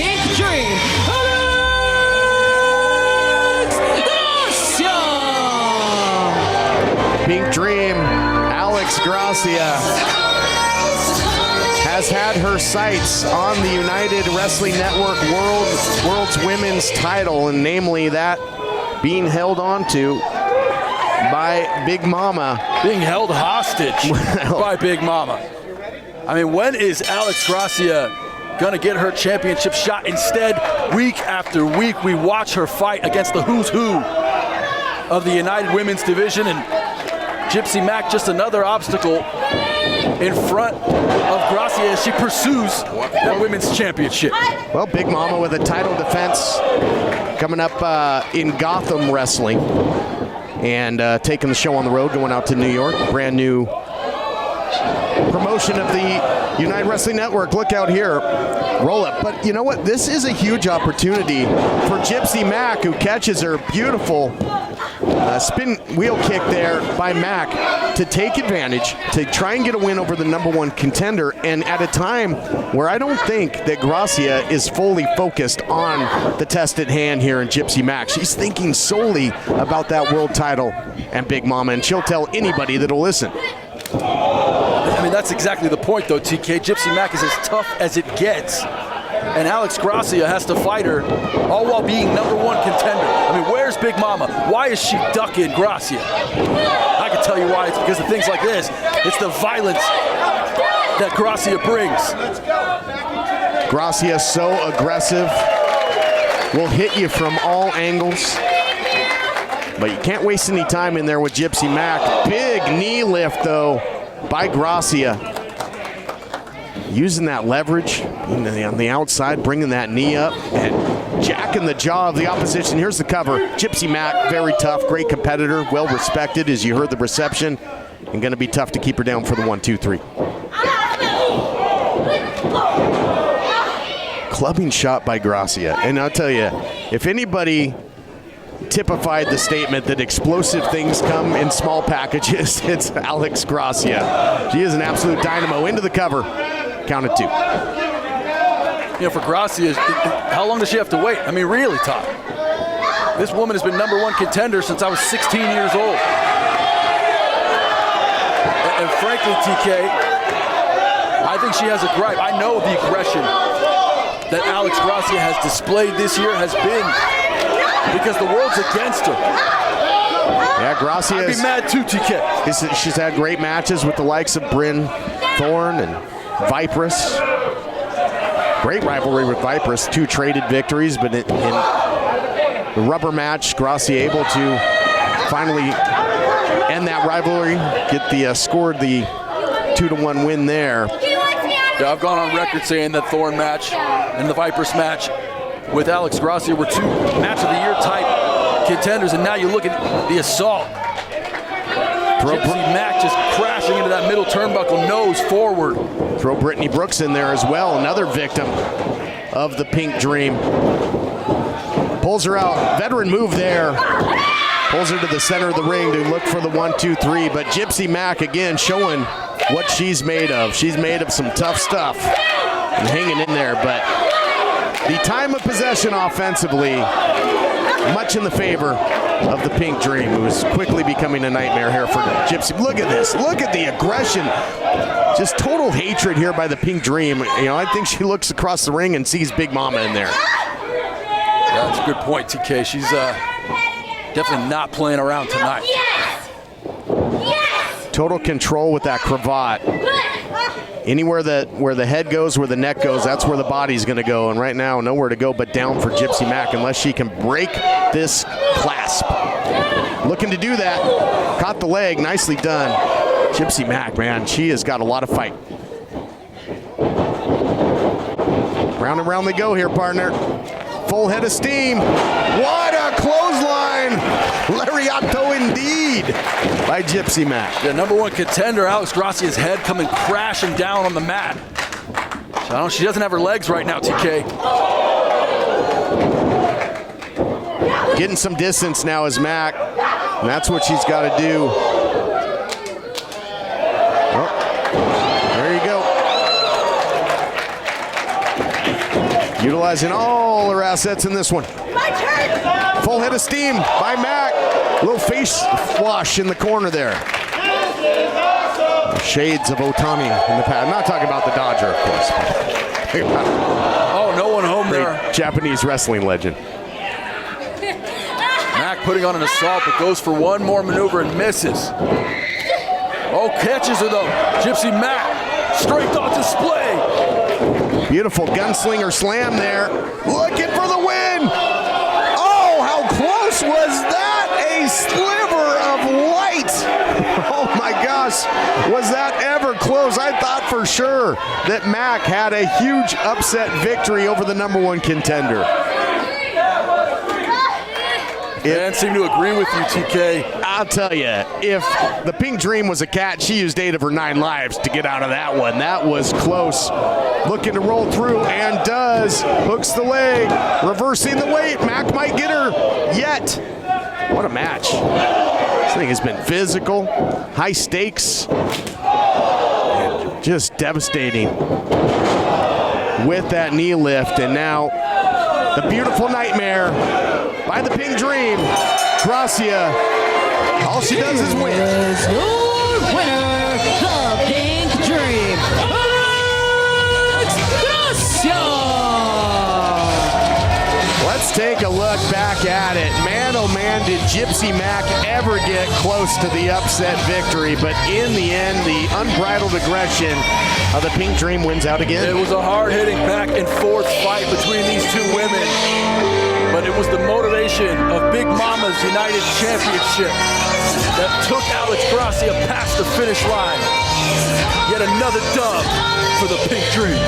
Pink Dream, Gracia! Pink Dream, Alex Gracia, has had her sights on the United Wrestling Network World's Women's title, and namely that being held on to by Big Mama. Being held hostage by Big Mama. I mean, when is Alex Gracia gonna get her championship shot? Instead, week after week, we watch her fight against the who's who of the United Women's Division, and Gypsy Mack just another obstacle in front of Gracia as she pursues that women's championship. Well, Big Mama with a title defense coming up in Gotham Wrestling, and taking the show on the road, going out to New York. Brand new promotion of the United Wrestling Network. Look out here. Roll up. But you know what? This is a huge opportunity for Gypsy Mack, who catches her beautiful spin wheel kick there by Mack to take advantage, to try and get a win over the #1 contender, and at a time where I don't think that Gracia is fully focused on the test at hand here in Gypsy Mack. She's thinking solely about that world title and Big Mama, and she'll tell anybody that'll listen. I mean, that's exactly the point, though, TK. Gypsy Mack is as tough as it gets, and Alex Gracia has to fight her, all while being #1 contender. I mean, where's Big Mama? Why is she ducking Gracia? I can tell you why. It's because of things like this. It's the violence that Gracia brings. Gracia so aggressive, will hit you from all angles. But you can't waste any time in there with Gypsy Mack. Big knee lift, though, by Gracia. Using that leverage on the outside, bringing that knee up and jacking the jaw of the opposition. Here's the cover. Gypsy Mack, very tough, great competitor, well respected, as you heard the reception, and going to be tough to keep her down for the 1-2-3. Clubbing shot by Gracia. And I'll tell you, if anybody typified the statement that explosive things come in small packages, it's Alex Gracia. She is an absolute dynamo. Into the cover. Counted 2. You know, for Gracia, how long does she have to wait? I mean, really, Todd. This woman has been #1 contender since I was 16 years old. And frankly, TK, I think she has a gripe. I know the aggression that Alex Gracia has displayed this year has been because the world's against her. Yeah, Gracia I'd be mad too, TK. She's had great matches with the likes of Bryn Thorne and Vipress. Great rivalry with Vipress. 2 traded victories, but in the rubber match, Gracia able to finally end that rivalry, get the scored the 2-1 win there. Yeah, I've gone on record saying that Thorne match and the Vipress match with Alex Gracia were 2 match of the year type contenders, and now you look at the assault. Gypsy Mack just crashing into that middle turnbuckle, nose forward. Throw Brittany Brooks in there as well, another victim of the Pink Dream. Pulls her out, veteran move there. Pulls her to the center of the ring to look for the 1-2-3, but Gypsy Mack again showing what she's made of. She's made of some tough stuff and hanging in there, but the time of possession offensively, much in the favor of the Pink Dream, who is quickly becoming a nightmare here for Gypsy. Look at this. Look at the aggression. Just total hatred here by the Pink Dream. You know, I think she looks across the ring and sees Big Mama in there. Yeah, that's a good point, TK. She's definitely not playing around tonight. Total control with that cravat. Anywhere where the head goes, where the neck goes, that's where the body's going to go. And right now, nowhere to go but down for Gypsy Mack unless she can break this clasp. Looking to do that. Caught the leg. Nicely done. Gypsy Mack, man, she has got a lot of fight. Round and round they go here, partner. Full head of steam. What a clothesline! Lariato indeed by Gypsy Mack. The #1 contender, Alex Gracia's head coming crashing down on the mat. She doesn't have her legs right now, TK. Getting some distance now is Mack, and that's what she's got to do. Oh, there you go. Utilizing all her assets in this one. Full head of steam by Mack. Little face flush in the corner there. Shades of Otani in the past. I'm not talking about the Dodger, of course. Oh, no one home there. Japanese wrestling legend. Mack putting on an assault, but goes for one more maneuver and misses. Oh, catches her though. Gypsy Mack, strength on display. Beautiful gunslinger slam there. Looking for the win. Oh, how close was that? A sliver of light. Oh my gosh, was that ever close? I thought for sure that Mack had a huge upset victory over the #1 contender. Fans seem to agree with you, TK. I'll tell you, if the Pink Dream was a cat, she used 8 of her 9 lives to get out of that one. That was close. Looking to roll through and does. Hooks the leg, reversing the weight. Mack might get her yet. What a match. This thing has been physical, high stakes, and just devastating with that knee lift. And now the beautiful nightmare by the Pink Dream, Gracia. All she does is win. Is your winner, the Pink Dream, Gracia. Let's take a look back at it. Man, oh man, did Gypsy Mack ever get close to the upset victory, but in the end, the unbridled aggression of the Pink Dream wins out again. It was a hard-hitting back-and-forth fight between these two women, but it was the motivation of Big Mama's United Championship that took Alex Gracia past the finish line. Yet another dub for the Pink Dream.